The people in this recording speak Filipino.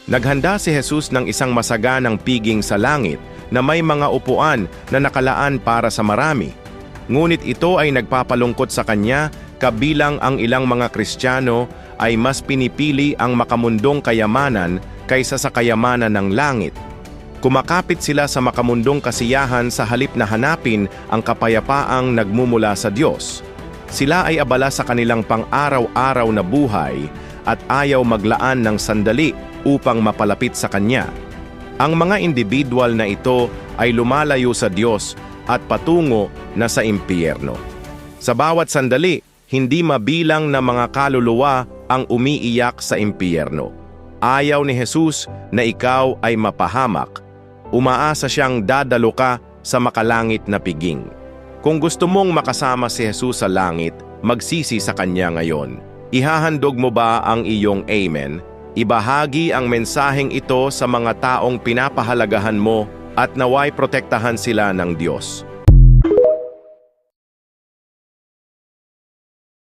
Naghanda si Jesus ng isang masaganang piging sa langit na may mga upuan na nakalaan para sa marami. Ngunit ito ay nagpapalungkot sa kanya kabilang ang ilang mga Kristiyano ay mas pinipili ang makamundong kayamanan kaysa sa kayamanan ng langit. Kumakapit sila sa makamundong kasiyahan sa halip na hanapin ang kapayapaang nagmumula sa Diyos. Sila ay abala sa kanilang pang-araw-araw na buhay at ayaw maglaan ng sandali upang mapalapit sa Kanya. Ang mga individual na ito ay lumalayo sa Diyos at patungo na sa impyerno. Sa bawat sandali, hindi mabilang na mga kaluluwa ang umiiyak sa impyerno. Ayaw ni Jesus na ikaw ay mapahamak. Umaasa siyang dadalo ka sa makalangit na piging. Kung gusto mong makasama si Jesus sa langit, magsisi sa Kanya ngayon. Ihahandog mo ba ang iyong amen? Ibahagi ang mensaheng ito sa mga taong pinapahalagahan mo at naway protektahan sila ng Diyos.